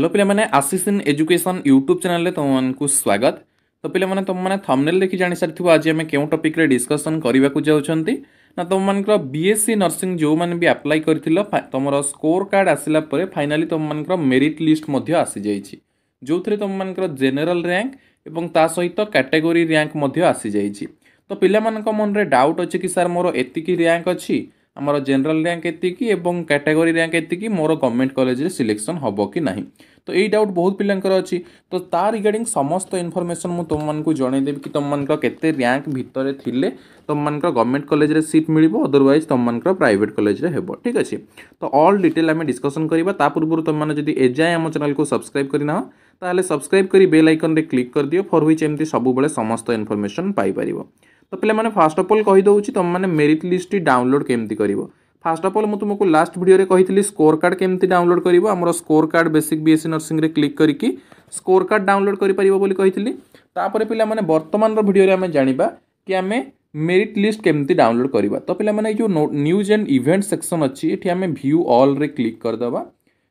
Hello पिला माने आशीष in education YouTube channel तुमको स्वागत। तो पिला माने तुम माने थंबनेल देखि जानि सारिथिबो आज हम केउ टॉपिक रे डिस्कशन करबा को जाउछंती ना तुम मानकर बीएससी नर्सिंग जो माने भी अप्लाई करथिलो तुमरो स्कोर कार्ड आसिला परे फाइनली तुम मानकर मेरिट लिस्ट मध्ये आसी जाईछि जो थरे तुम मानकर जनरल रैंक एवं ता सहित कैटेगरी रैंक मध्ये आसी जाईछि। तो पिला मानक मन रे डाउट अछि कि सर मोर एतिकी रैंक अछि आमर जनरल रैंक एतिकी एवं कैटेगरी रैंक एतिकी मोर गवर्नमेंट कॉलेज रे सिलेक्शन हबो कि नाही। तो यही डाउट बहुत पिलांकर अच्छी तो ता रिगार्डिंग समस्त इनफॉरमेशन मु तुम मानकु जणैदेबी कि तुम मानकर केते रैंक भितर थिले तुम मानकर गवर्नमेंट कॉलेज रे सीट मिलिबो अदरवाइज तुम मानकर प्राइवेट कॉलेज रे हेबो। ठीक अछि तो ऑल डिटेल आमे डिस्कशन करिबा ता पूर्व तुम माने जदी एजाय हम चैनल को सब्सक्राइब करिना ताले सब्सक्राइब करी बेल आइकन रे क्लिक कर दियो फॉर व्हिच एमती सब बेले समस्त इनफॉरमेशन पाई परिबो। तो पिला माने फर्स्ट ऑफ ऑल कहि दउची तुम माने मेरिट लिस्ट डाउनलोड केमती करिवो। फास्ट ऑफ ऑल मुझे तुमको लास्ट वीडियो रे कही स्कोर कार्ड केमती डाउनलोड करिवो हमर score card basic BSc nursing रे क्लिक करिकी स्कोर कार्ड डाउनलोड करि परिबो बोली कहितली। तापर पिला माने वर्तमान रो वीडियो रे हमें जानिबा कि हमें मेरिट लिस्ट केमती डाउनलोड करिबा। तो पिला माने जो न्यूज एंड इवेंट सेक्शन अछि एठी हमें व्यू ऑल रे क्लिक कर दबा।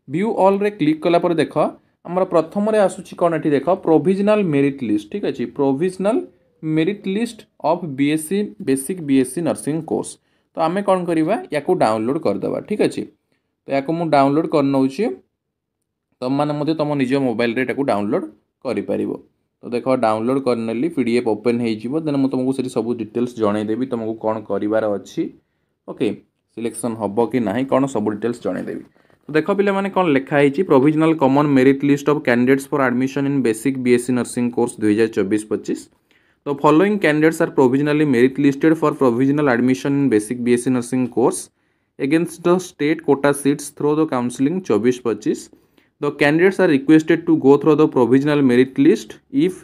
व्यू ऑल रे क्लिक कला पर देखो हमर प्रथम रे आसुची कोन एठी देखो प्रोविजनल मेरिट लिस्ट। ठीक अछि provisional merit list of BSc basic BSc nursing course. तो आमे कौन करवा या डाउनलोड करदे। ठीक अच्छे तो या मुझे डाउनलोड कर नौची तुम मैंने तुम निज मोबाइल रे डाउनलोड कर। तो देख डाउनलोड करनेली पीडीएफ ओपन हो देन मुझे तुमको से सब डिटेल्स जनईदेवी तुमको कौन करार अच्छी ओके सिलेक्शन हम कि ना कौन सब डिटेल्स जनईदेवी। तो देख पे मैंने कौन लिखाई provisional common merit list of candidates for admission in basic BSc nursing course 2024-25। The following candidates are provisionally merit listed for provisional admission in basic BSc nursing course against the state quota seats through the counseling 24-25. The candidates are requested to go through the provisional merit list. If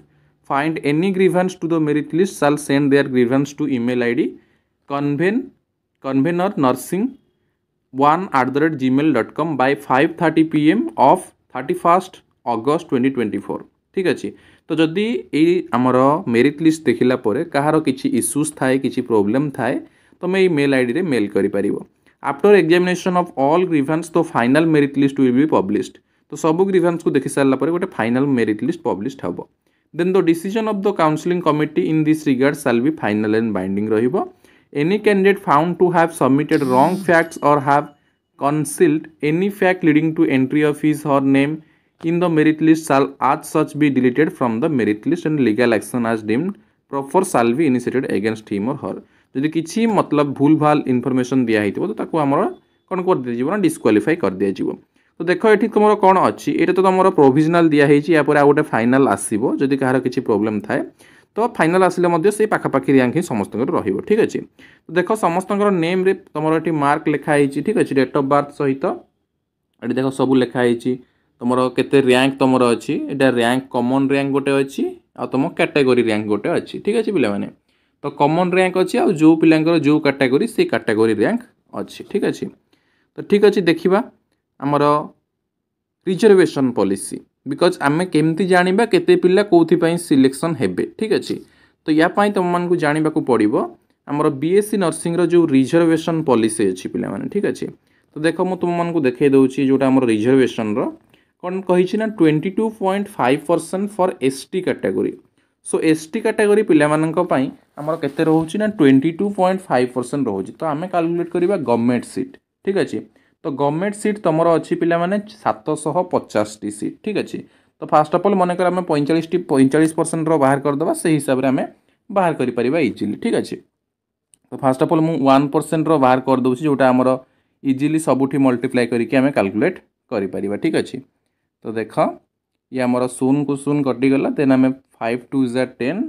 find any grievance to the merit list, shall send their grievance to email ID convener nursing1@gmail.com by 5:30 PM of 31st August 2024. ठीक अच्छे तो जदि ये आमर merit list देखला परे कहार किछि issues थाए किछि प्रॉब्लम थाए तुम ये मेल आईडी रे मेल करि परिबो। After examination of all grievance तो final merit list will be published. तो सब ग्रीवेंस को देखि सारला परे गोटे फाइनल मेरिट लिस्ट पब्लिश्ड हबो। Then the decision of the counselling committee in this regard shall be final and binding रहिबो। Any candidate found to have submitted wrong facts or have concealed any fact leading to entry of his or name in the merit list shall as such be deleted from the merit list and legal action as deemed proper shall be initiated against him or her। जदि किसी मतलब भूल भाल information दिया हितबो तो ताको हमर कोन कर दे जीवो ना डिस्क्वालीफाई कर दिया जीवो। तो देखो एठी तुमरो कोन अछि एटा तो तुमरो प्रोविजनल दिया हिची या पर आ गोटे फाइनल आसीबो जदि कहार किसी प्रॉब्लम थाए तो फाइनल आसिले मध्य से पाखापाखि रैंक ही समस्त रहिबो। ठीक अछि तो देखो समस्त नेम रे तुमरो एठी मार्क लिखा हिची। ठीक अछि डेट ऑफ बर्थ सहित एठी देखो सब लिखा हिची तुमरो केते रैंक तुमरो अछि एटा रैंक कॉमन रैंक गोटे अछि आ तुम कैटेगरी रैंक गोटे अछि। ठीक अछि पिला माने तो कॉमन रैंक अछि आ जो पिलांकर जो कैटेगरी से कैटेगरी रैंक अछि। ठीक अछि तो ठीक अछि देखिबा हमरो रिजर्वेशन पॉलिसी बिकॉज आमे केमती जानिबा केते पिला कोथि पई सिलेक्शन हेबे। ठीक अछि तो या पई तुम मन को जानिबा को पड़िबो हमरो बीएससी नर्सिंग रो जो रिजर्वेशन पॉलिसी अछि पिला माने। ठीक अछि तो देखो मु तुम मन को देखाई दउची जोटा हमरो रिजर्वेशन रो कौन कही ना 22.5% for ST category. So ST category पिला मानक पई हमर केते रहउची ना 22.5% रहउची। तो आमे कैलकुलेट करिबा गवर्नमेंट सीट। ठीक अछि तो गवर्नमेंट सीट तुमरो अछि पिला माने 750 टी सीट। ठीक अछि तो फर्स्ट ऑफ ऑल माने कर हमें 45% रो बाहर कर दबा से हिसाब रे हमें बाहर करि परिबा इजीली। ठीक अछि तो फर्स्ट ऑफ ऑल मु 1% रो बाहर कर दउची जोटा हमरो इजीली सबुठी मल्टीप्लाई करिके हमें कैलकुलेट करि परिबा। ठीक अछि तो देख ये आमर शून को शून कटिगला देन आम 5 2 10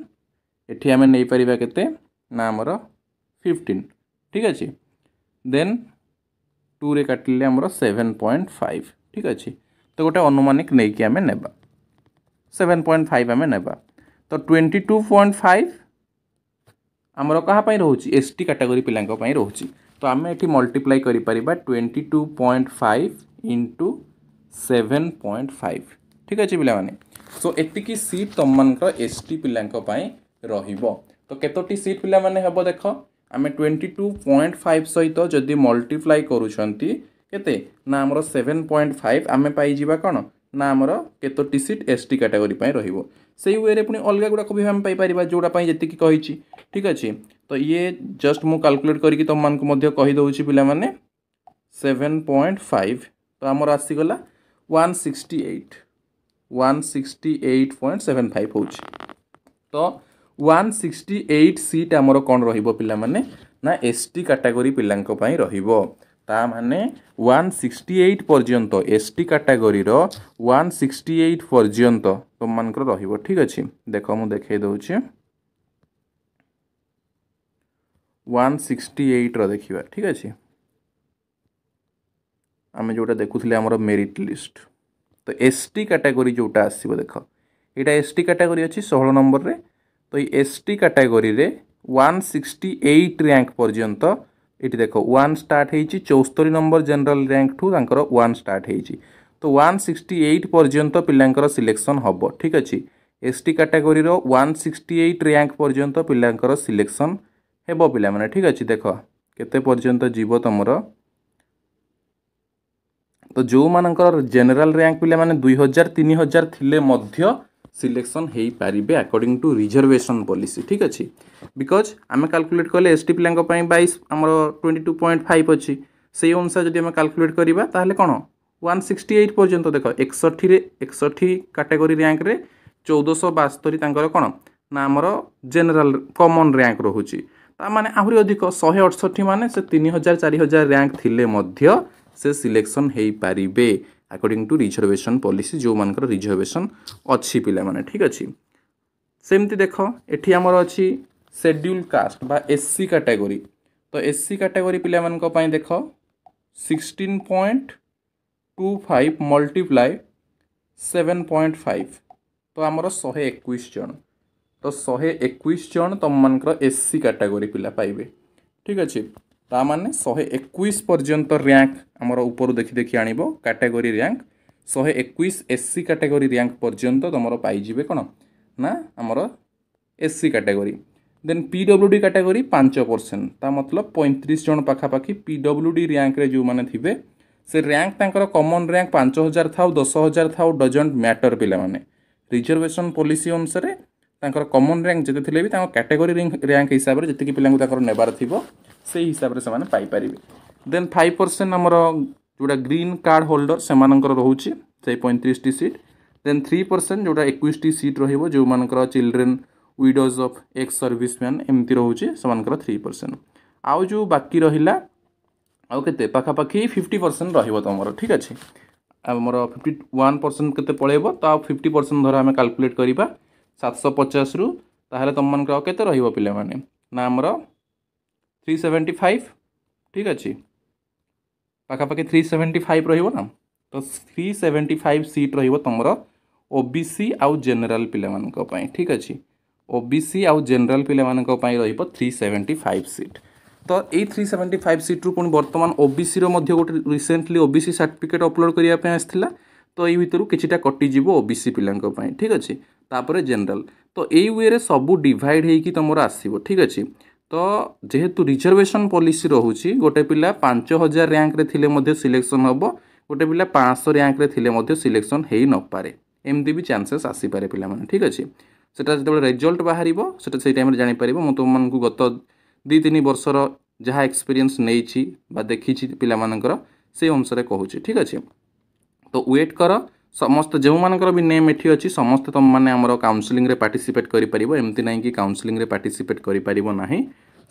एठी आम नहीं पारिबा केते ना आमर 15। ठीक अच्छे देन 2 रे काटिले आमर 7.5। ठीक अच्छे तो गोटे अनुमानिक नहीं कि आम नेबा 7.5 आम नेबा तो 22.5 आमर कहा पई रहउची एसटी कैटेगरी पिलांक पई रहउची। तो आम एठी मल्टीप्लाई करि परिबा 22.5 इंटू 7.5। ठीक अच्छे पिला माने सो एतिकी सीट तुम मानकर एसटी पिलांक पई रहिबो। तो केतोटी सीट पिला माने हेबो देखो आमे 22.5 सहित जदि मल्टीप्लाई करूछंती केते ना हमरो 7.5 आमे पाई जिबा कोन ना आमर केतोटी सीट एसटी कैटेगरी पे रहिबो सेही वे पुणी अलग गुड़ाक भी आम पाइपर जोटा जी कही ठीक अच्छे तो ये जस्ट मु कैलकुलेट करके तुम मानक कहीदे पिलाने 7.5 तो आमर आसीगला 168.75 हो तो 168 सीट आमर कौन रहिबो पिलाने ना एसटी कैटेगरी पिलांको पई रहिबो ता माने 168 पर्यंत एसटी कैटेगरी रो 168 पर्यंत तुम मानकर रहिबो ठीक अच्छे देख मु देखे दउछि 168 रो देखिबा ठीक अच्छे आमे जोटा देखुथिले हमर मेरिट लिस्ट तो एसटी कैटेगरी जोटा आसीबो देख एटा एसटी कैटेगरी अछि 16 नंबर रे तो ये एसटी कैटेगरी रे 168 रैंक पर्यंत ये देख 1 स्टार्ट होइछि 74 नंबर जनरल रैंक ठू तांकर 1 स्टार्ट होइछि तो 168 पर्यंत पिलांकर सिलेक्शन हबो ठीक अछि एसटी कैटेगरी रो 168 रैंक पर्यंत पिलांकर सिलेक्शन हेबो पिला माने ठीक अछि देख केते पर्यंत जीवो तमरो तो जो मानकर जनरल रैंक पिला माने 2000 3000 थिले मध्य सिलेक्शन हेई पारिबे अकॉर्डिंग टू रिजर्वेशन पॉलिसी ठीक अच्छे बिकज आम कैलकुलेट कले एसटी पिलांको पई 22 आमर 22.5 अच्छी से अनुसार जब आम कैलकुलेट करबा ताहले कोन 168 पर्यंत देख 61 कैटेगरी रैंक रे 1472 तांकर कोन ना आमर जनरल कॉमन रैंक रहुची ता माने आहुरी अधिक 168 माने से 3000 4000 रैंक थिले मध्य से सिलेक्शन हेई पारिबे अकॉर्डिंग टू रिजर्वेशन पॉलिसी जो मानकर रिजर्वेशन अच्छी पिला माने ठीक अच्छी सेमती देख एठी आमर अच्छी शेड्यूल कास्ट बा एससी कैटेगरी तो एससी कैटेगरी पिला मानक पई देख 16.25 मल्टीप्लाई 7.5 तो आमर 121 जन तो 121 जन तुम मानकर एससी कैटेगरी पिला पाइबे ठीक अच्छे ता माने 121 पर्यंत रैंक आमर ऊपर देखि देखि आनिबो category rank 121 SC category rank पर्यंत तुमर पाई जिवे कोन ना आमर SC category then PWD category 5% ता मतलब 35 जन पाखापाखि पीडब्ल्यूडी रैंक रे जो माने थिबे से रैंक तांकर कॉमन रैंक 5000 थाउ 10000 थाउ डजंट मैटर पिला माने रिजर्वेशन पॉलिसी अनुसार तांकर कॉमन रैंक जते थिले भी तांकर कैटेगरी रैंक हिसाब रे जते कि पिलांको तांकर नेबार थिबो से हिसाब रे से पाई पारिबे देन 5% हमर जोड़ा ग्रीन कार्ड होल्डर से मानकर रहउची से 35 टी सीट देन 3% जोड़ा 21 टी सीट रहिबो जो मानकर children widows of ex serviceman एमती रहउची से मानकर 3% आउ जो बाकी रहिला आउ केते पाखापाखि 50% रहिबो तमरो ठीक अछि हमर 51% केते पळेबो तो 50% धर हम कैलकुलेट करिबा 750 रु ताहले तुम मानकर केते रहिबो पिला माने ना हमर 375 ठीक अच्छे पाखापाखि 375 रहिबो ना तो 375 सीट रहिबो तमरो ओबीसी आउ जनरल पिला मानक पई ठीक अच्छे ओबीसी आउ जनरल पिला मानक पई रहिबो 375 सीट तो ए 375 सीट रु पुनी वर्तमान ओबीसी रो मध्य गोटे रिसेंटली ओबीसी सर्टिफिकेट अपलोड करिया पे आस्थिला तो एई भितरु किछिटा कटि जिवो ओबीसी पिलांक पई ठीक अच्छे तापर जनरल तो एई वे रे सब डिवाइड हेकी तमरो आसीबो ठीक अच्छे तो जेहेतु रिजर्वेशन पॉलिसी रहूची गोटे पिला 5000 रैंक रे थिले मध्य सिलेक्शन हबो गोटे पिला 500 रैंक रे थिले मध्य सिलेक्शन हेई न पारे एमती भी चांसेस आसी पारे पिला माने ठीक अछि सेटा जते रिजल्ट बाहरिबो सेटा सेई टाइम रे जानि परिबो म तुम मानकु गत 2-3 वर्षर जहा एक्सपीरियंस नेइछि बा देखिछि पिला मानकर से अनुसार कहूछि ठीक अछि तो वेट कर समस्त जो मानकर भी नेम एठी अछि समस्त तुम माने हमर काउंसलिंग रे पार्टिसिपेट करि परिबो एमती नै कि काउंसलिंग रे पार्टिसिपेट करि परिबो नाही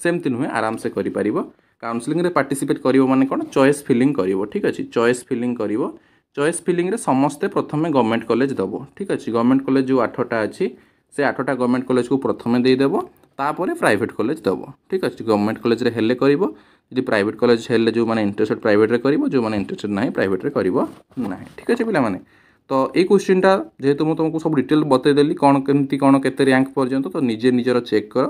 सेमती नुहे आराम से करि परिबो काउंसलिंग रे पार्टिसिपेट करिवो माने कोन चॉइस फिलिंग करिवो ठीक अछि चॉइस फिलिंग करिवो चॉइस फिलिंग रे समस्त प्रथमे गवर्नमेंट कॉलेज दबो ठीक अछि गवर्नमेंट कॉलेज जो 8टा अछि से 8टा गवर्नमेंट कॉलेज को प्रथमे देई देबो तापरे प्राइवेट कॉलेज दबो ठीक अछि गवर्नमेंट कॉलेज रे हेले करिवो यदि प्राइवेट कॉलेज हेले जो माने इंटरेस्टेड प्राइवेट रे करिवो जो माने इंटरेस्टेड नाही प्राइवेट रे करिवो नाही ठीक अछि पिला माने तो ये क्वेश्चनटा जेहेतु मुझे तुमको सब डिटेल बतईदेली कौन केमती कौन केते रैंक पर्यंत तो निजे निजर चेक कर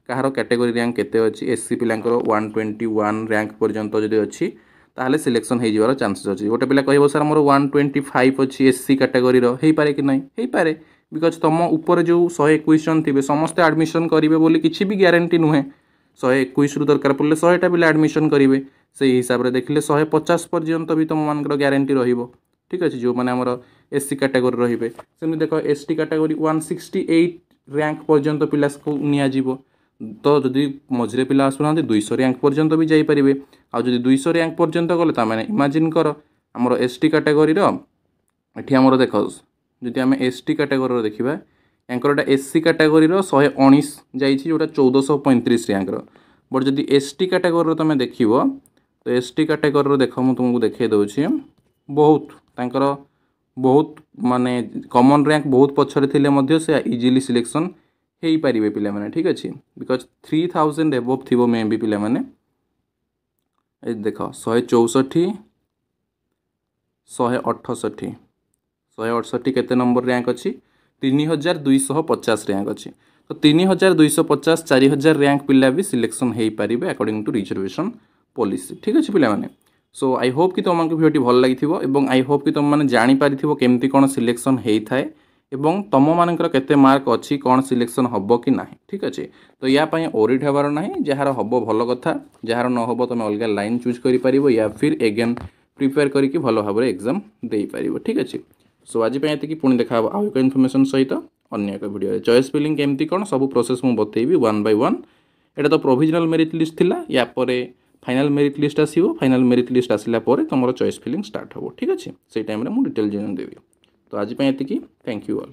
कहार कैटेगरी रैंक केते अछि एससी पिलांकर 121 रैंक पर्यंत जदि अछि ताहले सिलेक्शन हे जिवार चांसेस अछि गोटे पिला कहबो सर हमर 125 अछि एससी कैटेगरी रो हेई पारे कि नहीं हेई पारे बिकॉज तुम ऊपर जो 121 जन थिबे समस्त एडमिशन करिवे बोली किछि भी ग्यारंटी नुहे 121 रु दरकार पड़ले 100टा पिला एडमिशन करिवे से हिसाब रे देखले 150 पर्यंत भी तुम मानकर ग्यारंटी रहिबो ठीक अछि जो माने हमर एससी कैटेगरी रहिबे सेमि देखो एसटी कैटेगरी 168 रैंक पर्यंत पिला को निया जीवो तो जदि मझिरे पिला आसुना 200 रैंक पर्यंत भी जाई परिबे आ जदि 200 रैंक पर्यंत गले ता माने इमेजिन कर हमर एसटी कैटेगरी रो एठी हमर देखो जदि आम एसटी कैटेगरी देखिबा यांकरटा एससी कैटेगरी रो 119 जाइछि जोटा 1435 रैंक रो बट जदि एसटी कैटेगरी रो तमे देखिबो तो एसटी कैटेगरी रो देखो मु तुमको देखे दउछि बहुत तांकर बहुत माने कॉमन रैंक बहुत पछरे थिले मध्य से इजीली सिलेक्शन हेई परिबे पिला माने ठीक अछि बिकॉज 3000 एबव थिबो मे बी पिला माने ए देखो 164 168 168 केते नंबर रैंक अछि 3250 रैंक अछि तो 3250 4000 रैंक पिला भी सिलेक्शन हेई परिबे अकॉर्डिंग टू रिजर्वेशन पॉलिसी ठीक अछि पिला माने सो आई होप कि तुम भिडियो भल लगी एवं आई होप कि तुम मैंने जापर केमती कौन सिलेक्शन होता है एवं तुम मानकर केते मार्क अच्छी कौन सिलेक्शन हम कि ना ठीक अच्छे तो यापाई ओरिड हबार ना जार हम भल कथा जार न हम तुम अलग लाइन चूज कर या फिर एगेन प्रिपेयर करके भल भाव एग्जाम दे पार ठीक अच्छे सो आज पुणी देखा आउ एक इनफर्मेशन सहित अन्य एक वीडियो चॉइस फिलिंग केमती कौन सब प्रोसेस मुझे बतेबी 1 by 1 एटा तो प्रोविजनल मेरिट लिस्ट थिला या परे फाइनल मेरिट लिस्ट आसीबो फाइनल मेरिट लिस्ट आसिला परे तुमरो चॉइस फिलिंग स्टार्ट हो ठीक अच्छे से टाइम रे मु डिटेल जन देबी तो आज पे एतिकी थैंक यू ऑल।